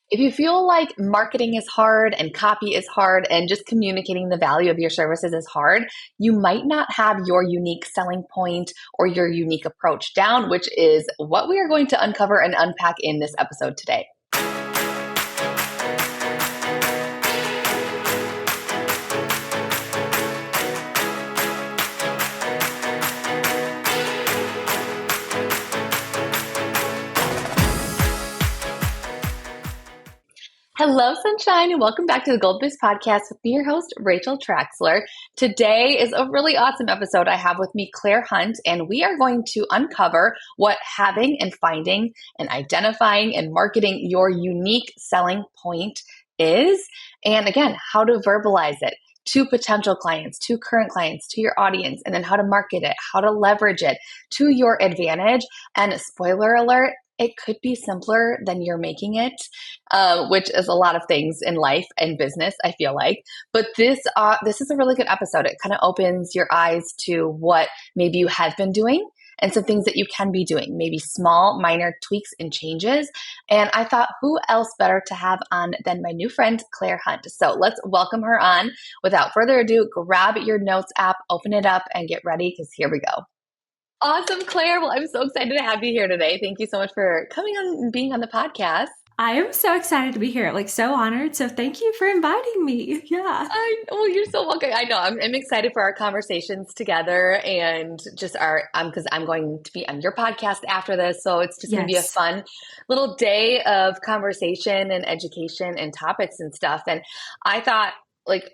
If you feel like marketing is hard and copy is hard and just communicating the value of your services is hard, you might not have your unique selling point or your unique approach down, which is what we are going to uncover and unpack in this episode today. Hello, sunshine, and welcome back to the Gold Biz Podcast with me, your host, Rachel Traxler. Today is a really awesome episode. I have with me Claire Hunt, and we are going to uncover what having and finding and identifying and marketing your unique selling point is, and again, how to verbalize it to potential clients, to current clients, to your audience, and then how to market it, how to leverage it to your advantage. And spoiler alert, it could be simpler than you're making it, which is a lot of things in life and business, I feel like. But this is a really good episode. It kind of opens your eyes to what maybe you have been doing and some things that you can be doing, maybe small, minor tweaks and changes. And I thought, who else better to have on than my new friend, Claire Hunt. So let's welcome her on. Without further ado, grab your notes app, open it up, and get ready because here we go. Awesome, Claire. Well, I'm so excited to have you here today. Thank you so much for coming on and being on the podcast. I am so excited to be here, so honored. So thank you for inviting me. Yeah. You're so welcome. I know. I'm excited for our conversations together and just because I'm going to be on your podcast after this. So it's just going to be a fun little day of conversation and education and topics and stuff. And I thought,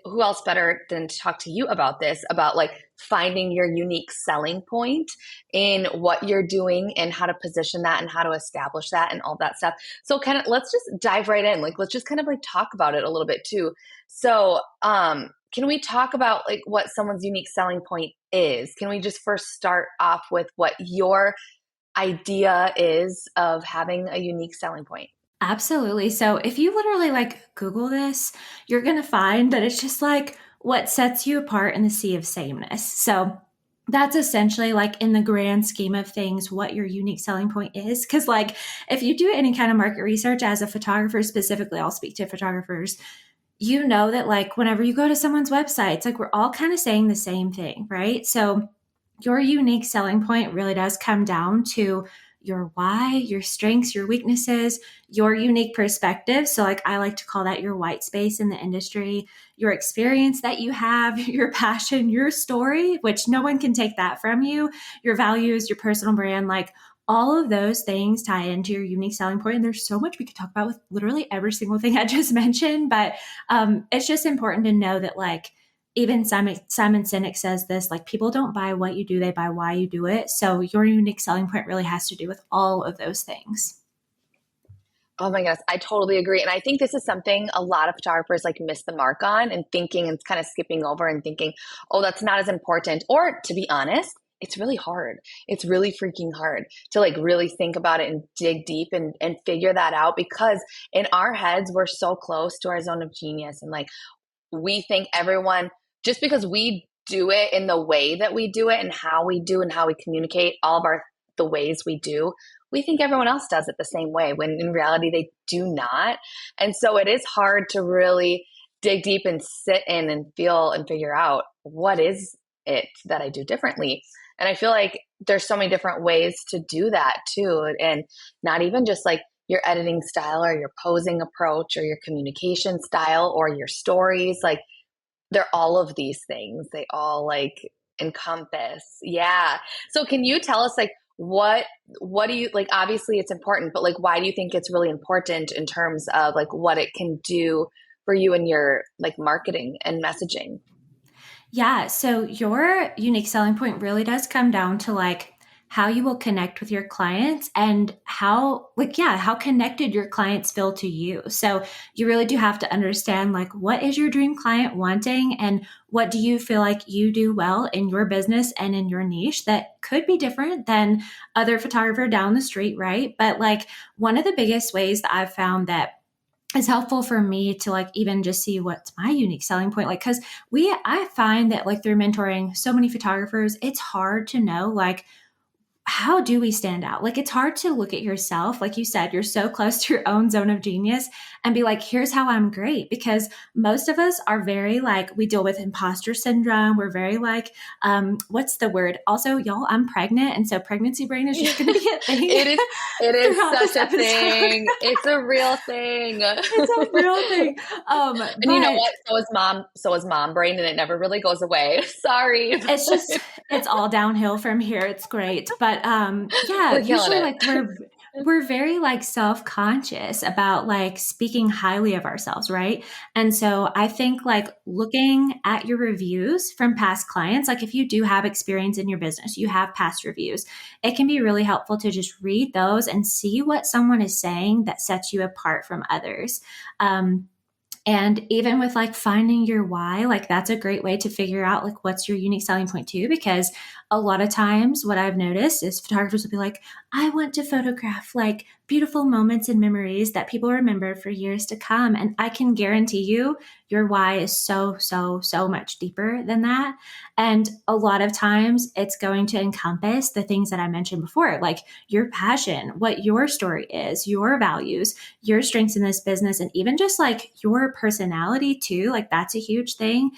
who else better than to talk to you about this, about finding your unique selling point in what you're doing and how to position that and how to establish that and all that stuff. So let's just dive right in. Let's just talk about it a little bit too. So, can we talk about what someone's unique selling point is? Can we just first start off with what your idea is of having a unique selling point? Absolutely. So if you literally Google this, you're going to find that it's just what sets you apart in the sea of sameness. So that's essentially in the grand scheme of things, what your unique selling point is. Because if you do any kind of market research as a photographer, specifically, I'll speak to photographers, you know that whenever you go to someone's website, it's we're all kind of saying the same thing, right? So your unique selling point really does come down to your why, your strengths, your weaknesses, your unique perspective. So I like to call that your white space in the industry, your experience that you have, your passion, your story, which no one can take that from you, your values, your personal brand, all of those things tie into your unique selling point. And there's so much we could talk about with literally every single thing I just mentioned. But it's just important to know that even Simon Sinek says this, people don't buy what you do, they buy why you do it. So your unique selling point really has to do with all of those things. Oh my goodness, I totally agree. And I think this is something a lot of photographers miss the mark on and thinking and kind of skipping over and thinking, oh, that's not as important. Or to be honest, it's really hard. It's really freaking hard to really think about it and dig deep and figure that out, because in our heads, we're so close to our zone of genius. And we think everyone, just because we do it in the way that we do it and how we do and how we communicate all of the ways we do, we think everyone else does it the same way, when in reality they do not. And so it is hard to really dig deep and sit in and feel and figure out what is it that I do differently. And I feel there's so many different ways to do that too. And not even just your editing style or your posing approach or your communication style or your stories, they're all of these things. They all encompass. Yeah. So can you tell us what do you obviously it's important, but why do you think it's really important in terms of what it can do for you and your marketing and messaging? Yeah. So your unique selling point really does come down to how you will connect with your clients and how connected your clients feel to you. So you really do have to understand what is your dream client wanting and what do you feel you do well in your business and in your niche that could be different than other photographer down the street, right? But one of the biggest ways that I've found that is helpful for me to even just see what's my unique selling point. Because I find that through mentoring so many photographers, it's hard to know how do we stand out? Like, it's hard to look at yourself. Like you said, you're so close to your own zone of genius and be like, here's how I'm great. Because most of us are very like, we deal with imposter syndrome. We're very like, what's the word? Also, y'all, I'm pregnant. And so pregnancy brain is just going to be a thing It is it is throughout such this a episode. thing. It's a real thing. It's a real thing. And you know But what? So is mom brain and it never really goes away. Sorry, it's but just it's all downhill from here. It's great. But yeah, we're killing usually it. like we're very like self-conscious about like speaking highly of ourselves, right? And so I think like looking at your reviews from past clients, like if you do have experience in your business, you have past reviews, it can be really helpful to just read those and see what someone is saying that sets you apart from others. Um, and even with like finding your why, like that's a great way to figure out like what's your unique selling point too. Because a lot of times what I've noticed is photographers will be like, I want to photograph like beautiful moments and memories that people remember for years to come. And I can guarantee you your why is so, so, so much deeper than that. And a lot of times it's going to encompass the things that I mentioned before, like your passion, what your story is, your values, your strengths in this business, and even just like your personality too. Like that's a huge thing.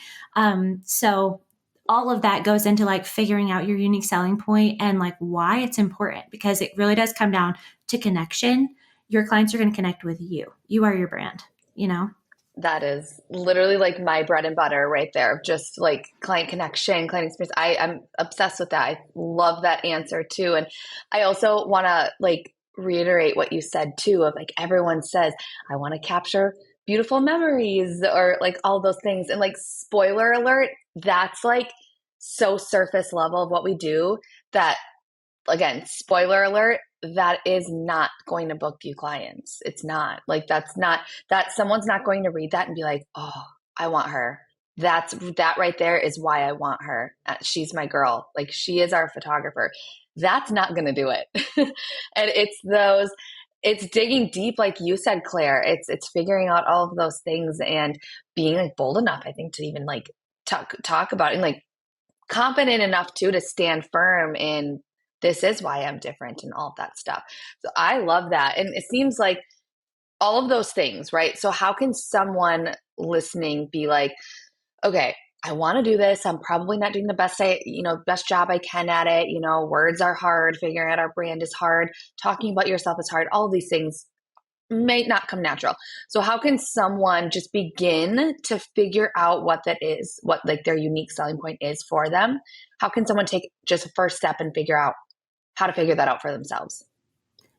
So all of that goes into like figuring out your unique selling point and like why it's important, because it really does come down to connection. Your clients are going to connect with you. You are your brand, you know? That is literally like my bread and butter right there. Just like client connection, client experience. I'm obsessed with that. I love that answer too. And I also want to like reiterate what you said too of like everyone says, I want to capture beautiful memories or like all those things. And like spoiler alert, that's like so surface level of what we do that again, spoiler alert, that is not going to book you clients. It's not like that's not that someone's not going to read that and be like, oh, I want her. That right there is why I want her. She's my girl. Like she is our photographer. That's not going to do it. And it's digging deep, like you said, Claire. It's figuring out all of those things and being like bold enough, I think, to even like talk about it and like confident enough too to stand firm in this is why I'm different and all of that stuff. So I love that. And it seems like all of those things, right? So how can someone listening be like, okay, I want to do this. I'm probably not doing the best job I can at it. Words are hard. Figuring out our brand is hard. Talking about yourself is hard. All of these things may not come natural. So how can someone just begin to figure out what that is, what like their unique selling point is for them? How can someone take just a first step and figure out how to figure that out for themselves?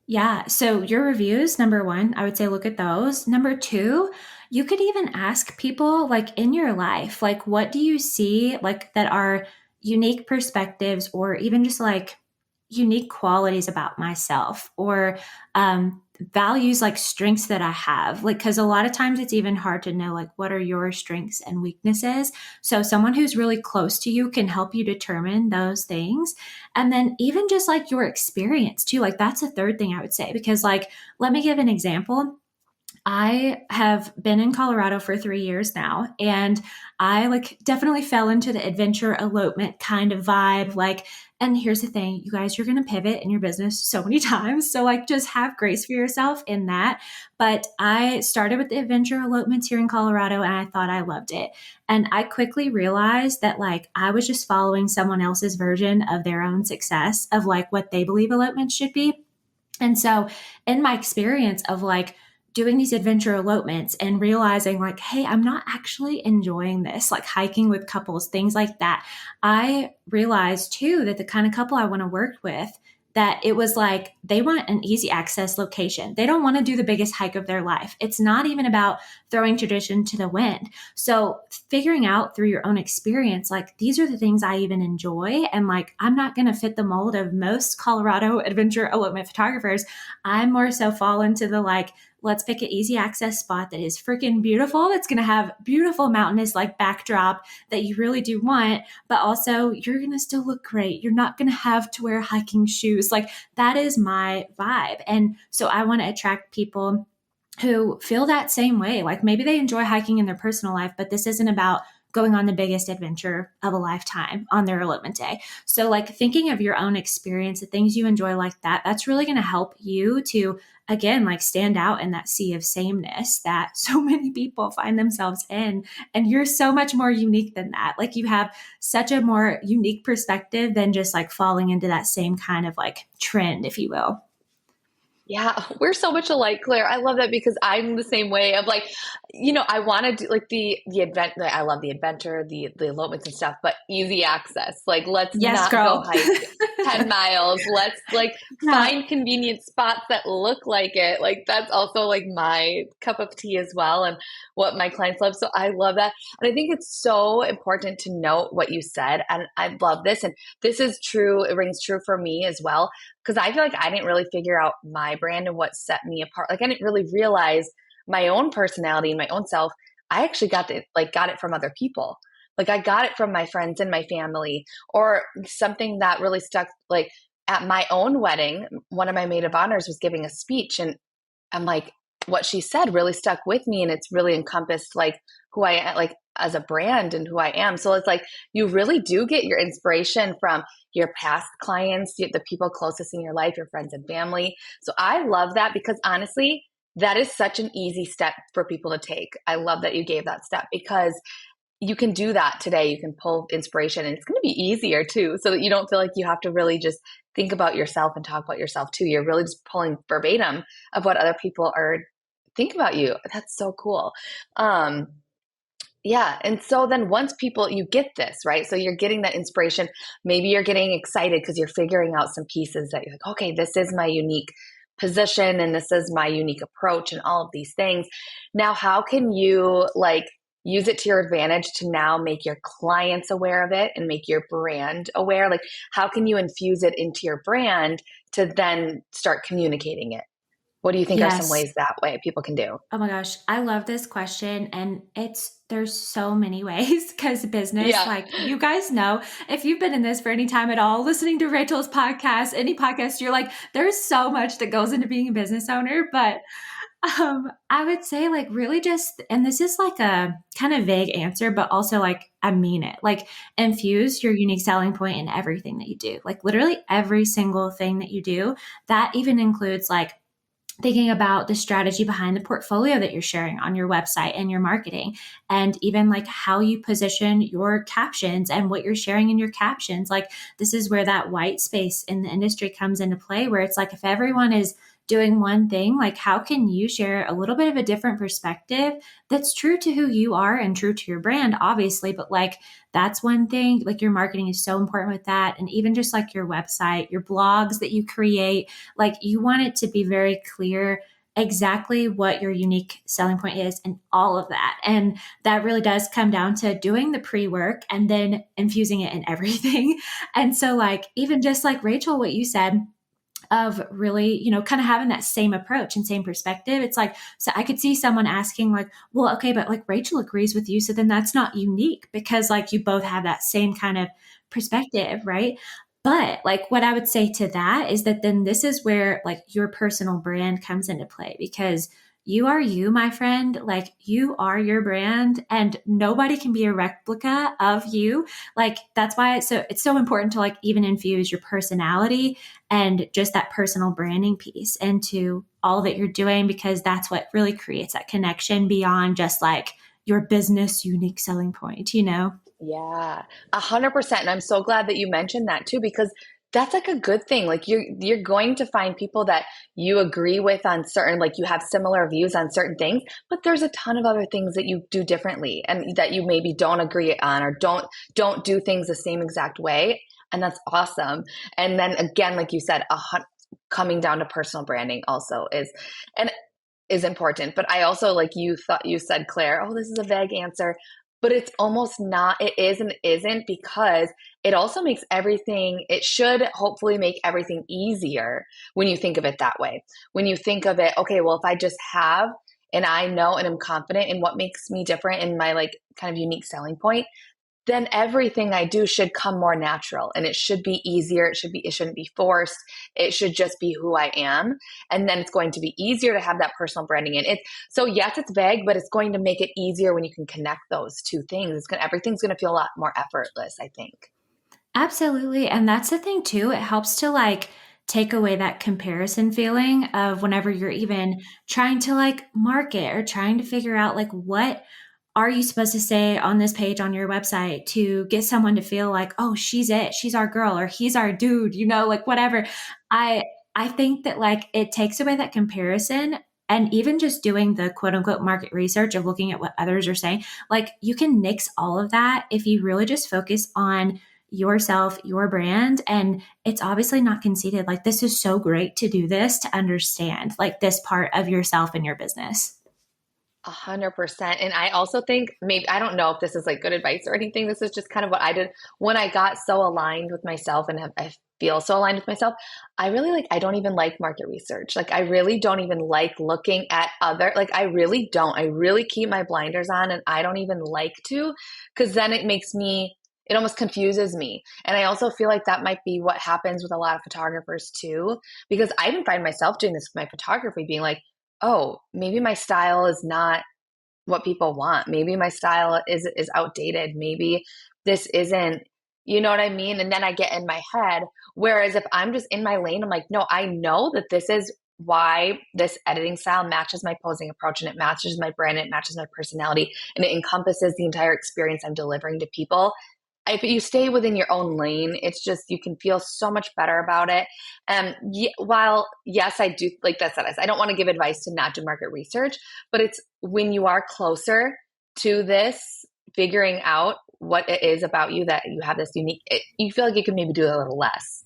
Yeah. So your reviews, number one, I would say look at those. Number two, you could even ask people like in your life, like, what do you see like that are unique perspectives or even just like unique qualities about myself or values like strengths that I have? Like, because a lot of times it's even hard to know like what are your strengths and weaknesses. So someone who's really close to you can help you determine those things. And then even just like your experience too, like that's a third thing I would say, because like, let me give an example. I have been in Colorado for 3 years now, and I like definitely fell into the adventure elopement kind of vibe. Like, and here's the thing, you guys, you're going to pivot in your business so many times. So, like, just have grace for yourself in that. But I started with the adventure elopements here in Colorado, and I thought I loved it. And I quickly realized that, like, I was just following someone else's version of their own success of like what they believe elopements should be. And so, in my experience of like doing these adventure elopements and realizing, like, hey, I'm not actually enjoying this, like hiking with couples, things like that, I realized too that the kind of couple I want to work with, that it was like they want an easy access location. They don't want to do the biggest hike of their life. It's not even about throwing tradition to the wind. So, figuring out through your own experience, like these are the things I even enjoy. And like, I'm not going to fit the mold of most Colorado adventure elopement photographers. I more so fall into the like, let's pick an easy access spot that is freaking beautiful. That's going to have beautiful mountainous like backdrop that you really do want, but also you're going to still look great. You're not going to have to wear hiking shoes. Like that is my vibe. And so I want to attract people who feel that same way. Like maybe they enjoy hiking in their personal life, but this isn't about going on the biggest adventure of a lifetime on their elopement day. So like thinking of your own experience, the things you enjoy like that, that's really going to help you to again like stand out in that sea of sameness that so many people find themselves in. And you're so much more unique than that. Like you have such a more unique perspective than just like falling into that same kind of like trend, if you will. Yeah, we're so much alike, Claire. I love that because I'm the same way of like, I want to do like the event. I love the adventure, the elopements and stuff, but easy access. Like, let's Yes, not go girl. hike 10 miles. Let's like Yeah. find convenient spots that look like it. Like that's also like my cup of tea as well and what my clients love. So I love that. And I think it's so important to note what you said. And I love this. And this is true. It rings true for me as well because I feel like I didn't really figure out my brand and what set me apart. Like I didn't really realize my own personality and my own self. I actually got it from other people. Like I got it from my friends and my family, or something that really stuck. Like at my own wedding, one of my maid of honors was giving a speech, and I'm like, what she said really stuck with me, and it's really encompassed like who I am, like as a brand and who I am. So it's like you really do get your inspiration from your past clients, the people closest in your life, your friends and family. So I love that because honestly, that is such an easy step for people to take. I love that you gave that step because you can do that today. You can pull inspiration and it's going to be easier too, so that you don't feel like you have to really just think about yourself and talk about yourself too. You're really just pulling verbatim of what other people are think about you. That's so cool. Um, yeah. And so then once people, you get this, right? So you're getting that inspiration. Maybe you're getting excited because you're figuring out some pieces that you're like, okay, this is my unique position and this is my unique approach and all of these things. Now, how can you like use it to your advantage to now make your clients aware of it and make your brand aware? Like, how can you infuse it into your brand to then start communicating it? What do you think are some Yes. ways that way people can do? Oh my gosh, I love this question. And there's so many ways because business, Yeah. like you guys know, if you've been in this for any time at all, listening to Rachel's podcast, any podcast, you're like, there's so much that goes into being a business owner. But I would say like really just, and this is like a kind of vague answer, but also like I mean it, like infuse your unique selling point in everything that you do, like literally every single thing that you do. That even includes like thinking about the strategy behind the portfolio that you're sharing on your website and your marketing, and even like how you position your captions and what you're sharing in your captions. Like, this is where that white space in the industry comes into play, where it's like, if everyone is doing one thing, like, how can you share a little bit of a different perspective that's true to who you are and true to your brand, obviously, but like, that's one thing. Like, your marketing is so important with that. And even just like your website, your blogs that you create, like you want it to be very clear exactly what your unique selling point is and all of that. And that really does come down to doing the pre-work and then infusing it in everything. And so like even just like Rachel, what you said, of really, kind of having that same approach and same perspective. It's like, so I could see someone asking, like, well, okay, but like Rachel agrees with you. So then that's not unique because like you both have that same kind of perspective, right? But like what I would say to that is that then this is where like your personal brand comes into play, because you are you, my friend. Like, you are your brand and nobody can be a replica of you. Like, that's why it's so important to like even infuse your personality and just that personal branding piece into all that you're doing, because that's what really creates that connection beyond just like your business unique selling point. Yeah, 100%. And I'm so glad that you mentioned that too, because that's like a good thing. Like you're going to find people that you agree with on certain, like you have similar views on certain things, but there's a ton of other things that you do differently and that you maybe don't agree on, or don't do things the same exact way. And that's awesome. And then again, like you said, coming down to personal branding also and is important. But I also, like you said, Claire, oh, this is a vague answer, but it's almost not, it is and isn't, because it also makes everything, it should hopefully make everything easier when you think of it that way. When you think of it, okay, well, if I just have, and I know and I'm confident in what makes me different in my like kind of unique selling point, then everything I do should come more natural and it should be easier. It shouldn't be forced. It should just be who I am. And then it's going to be easier to have that personal branding in it. So yes, it's vague, but it's going to make it easier when you can connect those two things. Everything's going to feel a lot more effortless, I think. Absolutely. And that's the thing too. It helps to like take away that comparison feeling of whenever you're even trying to like market or trying to figure out like what are you supposed to say on this page on your website to get someone to feel like, oh, she's it, she's our girl, or he's our dude, like whatever. I I think that like it takes away that comparison. And even just doing the quote unquote market research of looking at what others are saying, like you can nix all of that if you really just focus on yourself, your brand. And it's obviously not conceited. Like, this is so great to do this, to understand like this part of yourself and your business. 100%. And I also think maybe, I don't know if this is like good advice or anything. This is just kind of what I did when I got so aligned with myself and I feel so aligned with myself. I don't even like market research. Like, I really don't even like looking at I really don't. I really keep my blinders on and I don't even like to, because then it almost confuses me. And I also feel like that might be what happens with a lot of photographers too, because I even find myself doing this with my photography, being like, oh, maybe my style is not what people want. Maybe my style is outdated. Maybe this isn't, you know what I mean? And then I get in my head. Whereas if I'm just in my lane, I'm like, no, I know that this is why this editing style matches my posing approach and it matches my brand, it matches my personality, and it encompasses the entire experience I'm delivering to people. If you stay within your own lane, it's just, you can feel so much better about it. And while, yes, I do, like that said, I don't want to give advice to not do market research, but it's when you are closer to this, figuring out what it is about you that you have this unique, you feel like you can maybe do a little less.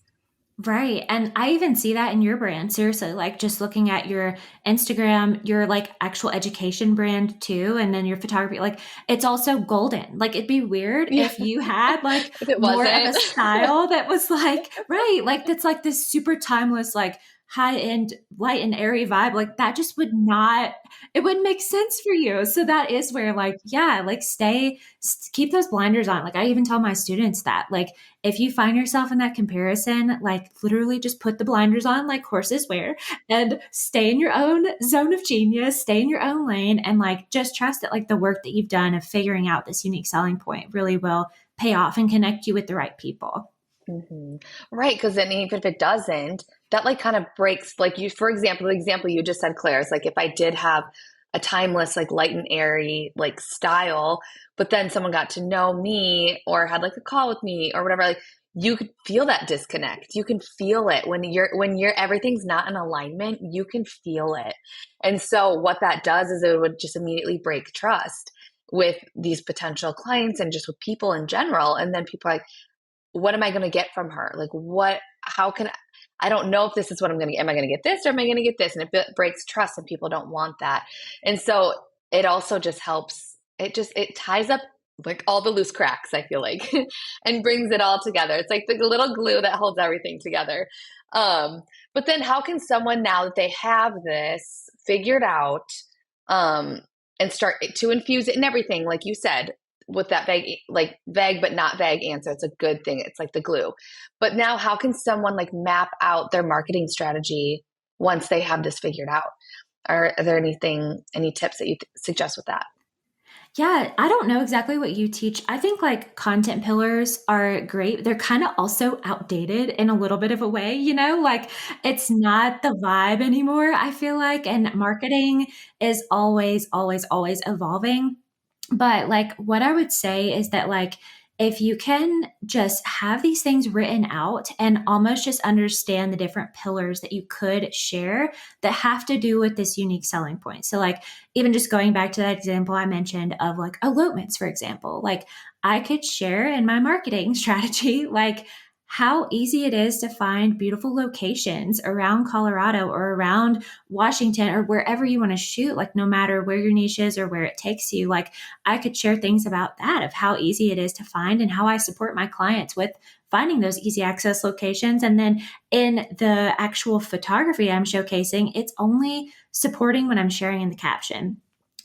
Right. And I even see that in your brand. Seriously, like just looking at your Instagram, your like actual education brand too, and then your photography, like it's also golden. Like it'd be weird Yeah, if you had like if it more of a wasn't. style that was like, right, like that's like this super timeless, like high end, light and airy vibe. Like that just would not, it wouldn't make sense for you. So that is where like, yeah, like keep those blinders on. Like I even tell my students that, like, if you find yourself in that comparison, like literally just put the blinders on like horses wear and stay in your own zone of genius, stay in your own lane, and like just trust that like the work that you've done of figuring out this unique selling point really will pay off and connect you with the right people. Hmm. Right. Because then even if it doesn't, that like kind of breaks, like you, for example, the example you just said, Claire, is like if I did have a timeless, like light and airy, like style, but then someone got to know me or had like a call with me or whatever, like you could feel that disconnect. You can feel it when everything's not in alignment, you can feel it. And so what that does is it would just immediately break trust with these potential clients and just with people in general. And then people are like, what am I going to get from her? Like, how can, I don't know if this is what I'm going to get. Am I going to get this or am I going to get this? And it breaks trust and people don't want that. And so it also just helps. It ties up like all the loose cracks, I feel like, and brings it all together. It's like the little glue that holds everything together. But then how can someone, now that they have this figured out, um, and start to infuse it in everything, like you said, with that vague but not vague answer, it's a good thing. It's like the glue. But now how can someone like map out their marketing strategy once they have this figured out? Are there any tips that you suggest with that? Yeah, I don't know exactly what you teach. I think like content pillars are great. They're kind of also outdated in a little bit of a way, like it's not the vibe anymore, I feel like. And marketing is always, always, always evolving. But like what I would say is that like if you can just have these things written out and almost just understand the different pillars that you could share that have to do with this unique selling point. So like even just going back to that example I mentioned of like elopements, for example, like I could share in my marketing strategy, like how easy it is to find beautiful locations around Colorado or around Washington or wherever you want to shoot, like no matter where your niche is or where it takes you. Like I could share things about that, of how easy it is to find and how I support my clients with finding those easy access locations. And then in the actual photography I'm showcasing, it's only supporting when I'm sharing in the caption.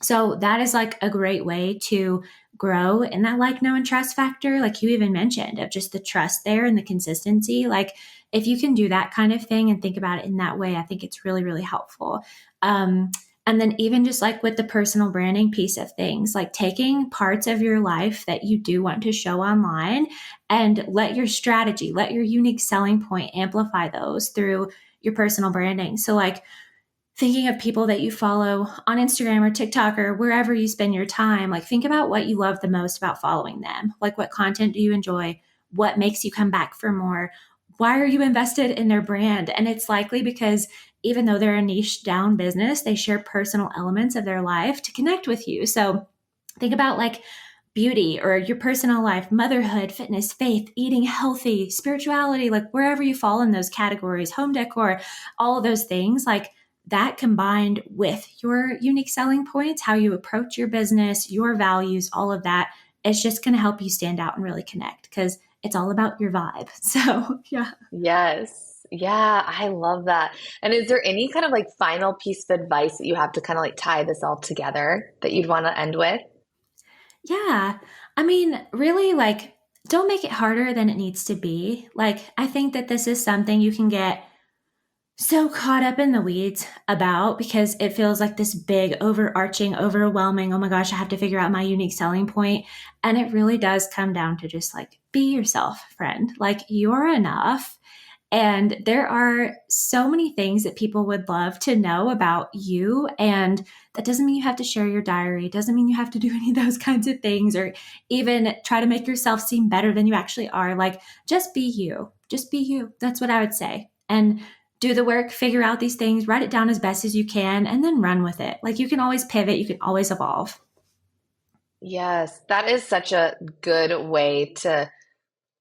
So that is like a great way to grow in that like, know, and trust factor, like you even mentioned, of just the trust there and the consistency. Like if you can do that kind of thing and think about it in that way, I think it's really, really helpful. Um, and then even just like with the personal branding piece of things, like taking parts of your life that you do want to show online and let your strategy, let your unique selling point amplify those through your personal branding. So like thinking of people that you follow on Instagram or TikTok or wherever you spend your time, like think about what you love the most about following them. Like what content do you enjoy? What makes you come back for more? Why are you invested in their brand? And it's likely because even though they're a niche down business, they share personal elements of their life to connect with you. So think about like beauty or your personal life, motherhood, fitness, faith, eating healthy, spirituality, like wherever you fall in those categories, home decor, all of those things, like that combined with your unique selling points, how you approach your business, your values, all of that, it's just going to help you stand out and really connect because it's all about your vibe. So, yeah. Yes. Yeah, I love that. And is there any kind of like final piece of advice that you have to kind of like tie this all together that you'd want to end with? Yeah. I mean, really, like, don't make it harder than it needs to be. Like, I think that this is something you can get so caught up in the weeds about because it feels like this big, overarching, overwhelming, oh my gosh, I have to figure out my unique selling point. And it really does come down to just like be yourself, friend. Like you're enough. And there are so many things that people would love to know about you. And that doesn't mean you have to share your diary. It doesn't mean you have to do any of those kinds of things or even try to make yourself seem better than you actually are. Like, just be you. Just be you. That's what I would say. And do the work, figure out these things, write it down as best as you can, and then run with it. Like, you can always pivot, you can always evolve. Yes, that is such a good way to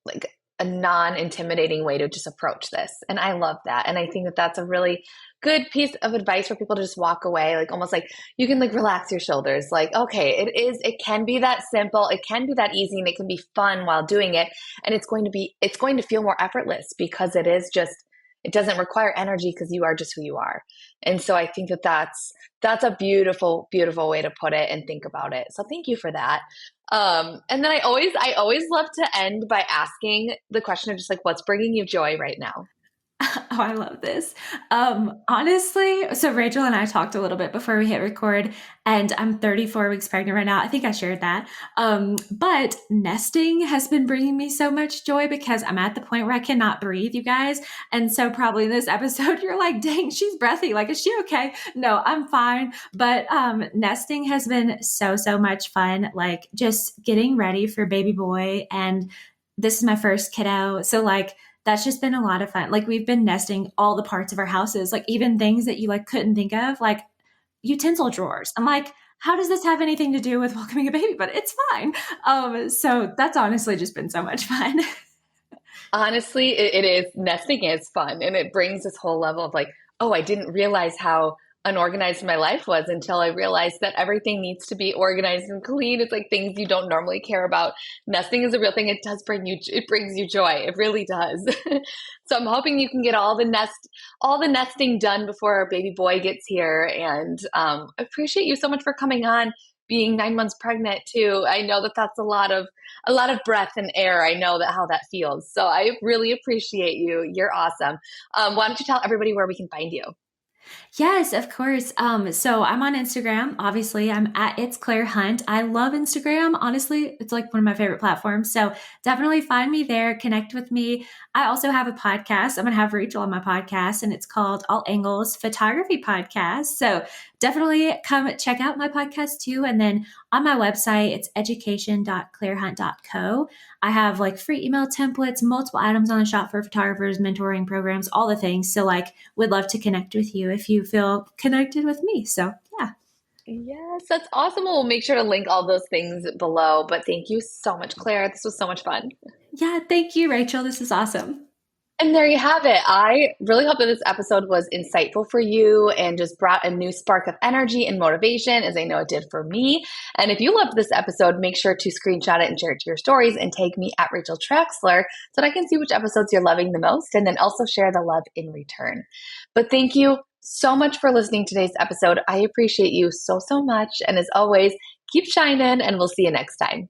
like a non-intimidating way to just approach this. And I love that. And I think that that's a really good piece of advice for people to just walk away, like almost like you can like relax your shoulders. Like, okay, it can be that simple, it can be that easy, and it can be fun while doing it. And it's going to feel more effortless because it doesn't require energy because you are just who you are. And so I think that that's a beautiful, beautiful way to put it and think about it. So thank you for that. And then I always love to end by asking the question of just like, what's bringing you joy right now? Oh, I love this. Honestly, so Rachel and I talked a little bit before we hit record, and I'm 34 weeks pregnant right now. I think I shared that. But nesting has been bringing me so much joy because I'm at the point where I cannot breathe, you guys. And so, probably in this episode, you're like, dang, she's breathy. Like, is she okay? No, I'm fine. But nesting has been so, so much fun. Like, just getting ready for baby boy. And this is my first kiddo. So, like, that's just been a lot of fun. Like we've been nesting all the parts of our houses, like even things that you like couldn't think of, like utensil drawers. I'm like, how does this have anything to do with welcoming a baby? But it's fine. So that's honestly just been so much fun. Honestly, it is nesting is fun and it brings this whole level of like, oh, I didn't realize how unorganized my life was until I realized that everything needs to be organized and clean. It's like things you don't normally care about. Nesting is a real thing. It brings you joy. It really does. So I'm hoping you can get all the nesting done before our baby boy gets here. And I appreciate you so much for coming on, being 9 months pregnant too. I know that that's a lot of breath and air. I know that how that feels. So I really appreciate you. You're awesome. Why don't you tell everybody where we can find you? Yes, of course. So I'm on Instagram. Obviously, I'm at It's Claire Hunt. I love Instagram. Honestly, it's like one of my favorite platforms. So definitely find me there, connect with me. I also have a podcast. I'm gonna have Rachel on my podcast, and it's called All Angles Photography Podcast. So definitely come check out my podcast too. And then on my website, it's education.clairehunt.co. I have like free email templates, multiple items on the shop for photographers, mentoring programs, all the things. So like would love to connect with you if you feel connected with me. So yeah. Yes, that's awesome. We'll make sure to link all those things below. But thank you so much, Claire. This was so much fun. Yeah, thank you, Rachel. This is awesome. And there you have it. I really hope that this episode was insightful for you and just brought a new spark of energy and motivation, as I know it did for me. And if you loved this episode, make sure to screenshot it and share it to your stories and tag me at Rachel Traxler so that I can see which episodes you're loving the most and then also share the love in return. But thank you so much for listening to today's episode. I appreciate you so, so much. And as always, keep shining, and we'll see you next time.